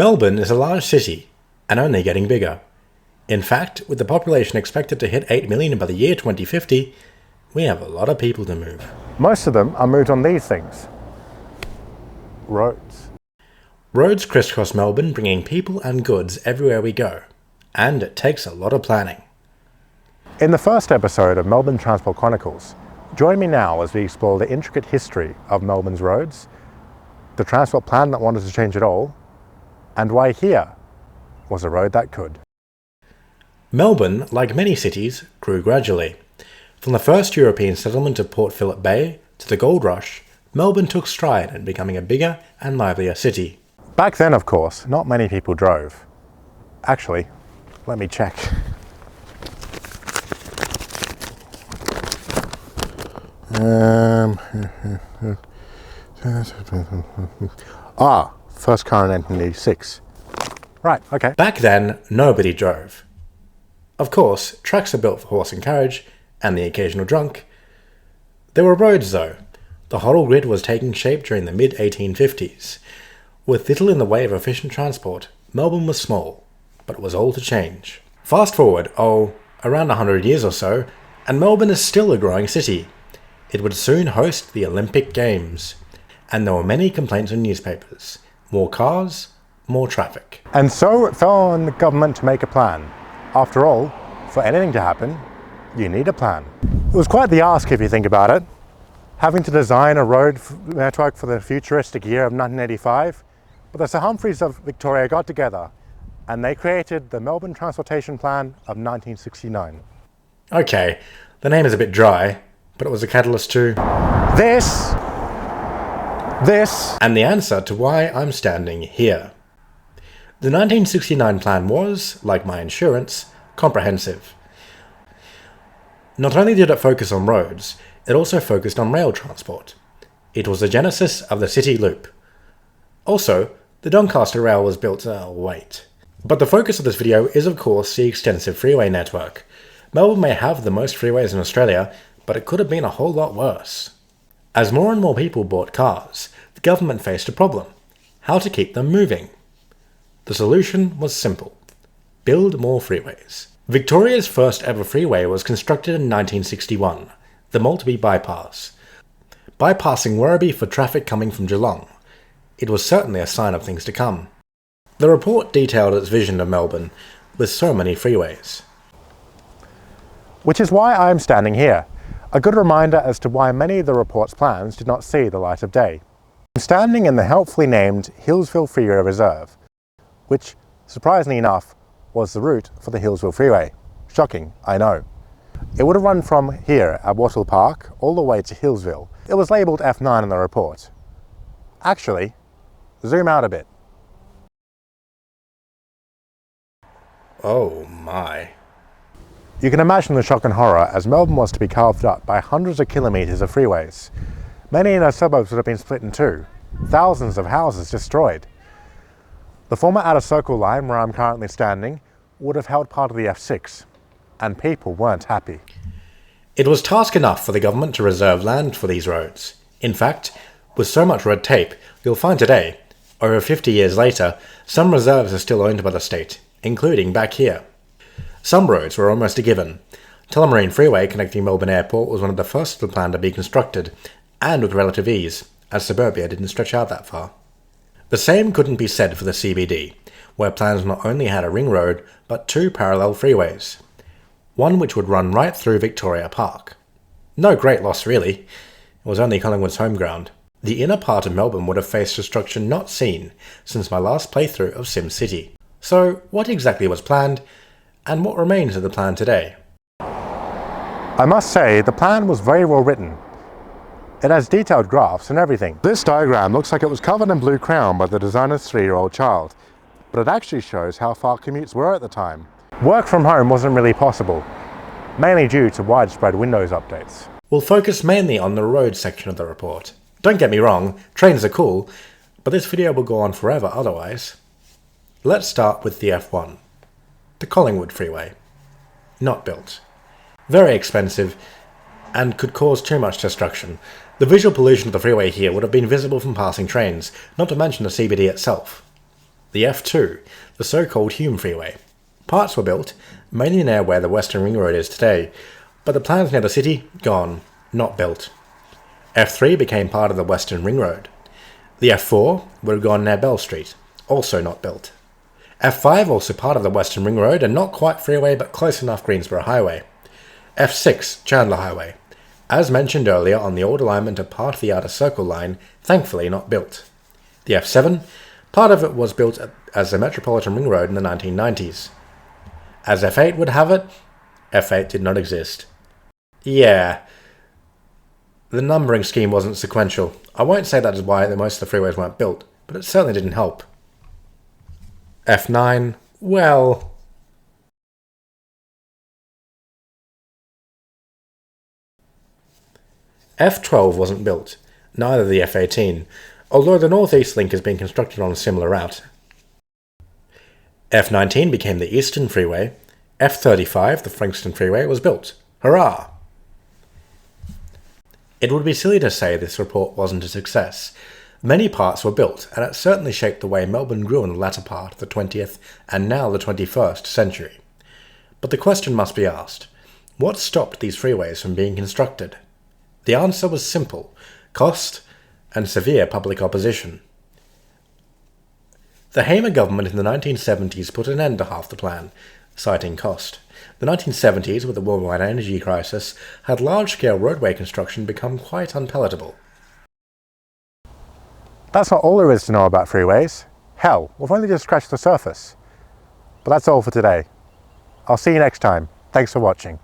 Melbourne is a large city, and only getting bigger. In fact, with the population expected to hit 8 million by the year 2050, we have a lot of people to move. Most of them are moved on these things. Roads. Roads crisscross Melbourne, bringing people and goods everywhere we go, and it takes a lot of planning. In the first episode of Melbourne Transport Chronicles, join me now as we explore the intricate history of Melbourne's roads, the transport plan that wanted to change it all, and why here was a road that could. Melbourne, like many cities, grew gradually. From the first European settlement of Port Phillip Bay to the Gold Rush, Melbourne took stride in becoming a bigger and livelier city. Back then, of course, not many people drove. Actually, let me check. First car in 1986. Right, okay. Back then, nobody drove. Of course, tracks are built for horse and carriage, and the occasional drunk. There were roads though. The Hoddle Grid was taking shape during the mid-1850s. With little in the way of efficient transport, Melbourne was small, but it was all to change. Fast forward, around 100 years or so, and Melbourne is still a growing city. It would soon host the Olympic Games, and there were many complaints in newspapers. More cars, more traffic. And so it fell on the government to make a plan. After all, for anything to happen, you need a plan. It was quite the ask if you think about it. Having to design a road network for the futuristic year of 1985, but the Sir Humphreys of Victoria got together and they created the Melbourne Transportation Plan of 1969. Okay, the name is a bit dry, but it was a catalyst to this, and the answer to why I'm standing here. The 1969 plan was, like my insurance, comprehensive. Not only did it focus on roads, it also focused on rail transport. It was the genesis of the City Loop. Also, the Doncaster Rail was built But the focus of this video is of course the extensive freeway network. Melbourne may have the most freeways in Australia, but it could have been a whole lot worse. As more and more people bought cars, the government faced a problem: how to keep them moving. The solution was simple: build more freeways. Victoria's first ever freeway was constructed in 1961, the Maltby Bypass, bypassing Werribee for traffic coming from Geelong. It was certainly a sign of things to come. The report detailed its vision of Melbourne with so many freeways. which is why I'm standing here. A good reminder as to why many of the report's plans did not see the light of day. I'm standing in the helpfully named Hillsville Freeway Reserve, which, surprisingly enough, was the route for the Hillsville Freeway. Shocking, I know. It would have run from here at Wattle Park all the way to Hillsville. It was labelled F9 in the report. Actually, zoom out a bit. Oh my. You can imagine the shock and horror as Melbourne was to be carved up by hundreds of kilometres of freeways. Many in our suburbs would have been split in two, thousands of houses destroyed. The former outer circle line where I'm currently standing would have held part of the F6, and people weren't happy. It was task enough for the government to reserve land for these roads. In fact, with so much red tape, you'll find today, over 50 years later, some reserves are still owned by the state, including back here. Some roads were almost a given. Tullamarine Freeway connecting Melbourne Airport was one of the first of the plan to be constructed, and with relative ease, as suburbia didn't stretch out that far. The same couldn't be said for the CBD, where plans not only had a ring road, but two parallel freeways. One which would run right through Victoria Park. No great loss really, it was only Collingwood's home ground. The inner part of Melbourne would have faced destruction not seen since my last playthrough of SimCity. So what exactly was planned, and what remains of the plan today? I must say, the plan was very well written. It has detailed graphs and everything. This diagram looks like it was covered in blue crayon by the designer's 3-year-old child, but it actually shows how far commutes were at the time. Work from home wasn't really possible, mainly due to widespread Windows updates. We'll focus mainly on the road section of the report. Don't get me wrong, trains are cool, but this video will go on forever otherwise. Let's start with the F1. The Collingwood Freeway. Not built. Very expensive, and could cause too much destruction. The visual pollution of the freeway here would have been visible from passing trains, not to mention the CBD itself. The F2, the so-called Hume Freeway. Parts were built, mainly near where the Western Ring Road is today, but the plans near the city, gone, not built. F3 became part of the Western Ring Road. The F4 would have gone near Bell Street, also not built. F5 also part of the Western Ring Road and not quite freeway but close enough Greensboro Highway. F6, Chandler Highway. As mentioned earlier on the old alignment of part of the Outer Circle line, thankfully not built. The F7, part of it was built as the Metropolitan Ring Road in the 1990s. As F8 would have it, F8 did not exist. Yeah, the numbering scheme wasn't sequential. I won't say that is why most of the freeways weren't built, but it certainly didn't help. F9, well... F12 wasn't built, neither the F18, although the North EastLink is being constructed on a similar route. F19 became the Eastern Freeway. F35, the Frankston Freeway, was built. Hurrah! It would be silly to say this report wasn't a success. Many parts were built, and it certainly shaped the way Melbourne grew in the latter part of the 20th and now the 21st century. But the question must be asked, what stopped these freeways from being constructed? The answer was simple: cost and severe public opposition. The Hamer government in the 1970s put an end to half the plan, citing cost. The 1970s, with the worldwide energy crisis, had large-scale roadway construction become quite unpalatable. That's not all there is to know about freeways. Hell, we've only just scratched the surface. But that's all for today. I'll see you next time. Thanks for watching.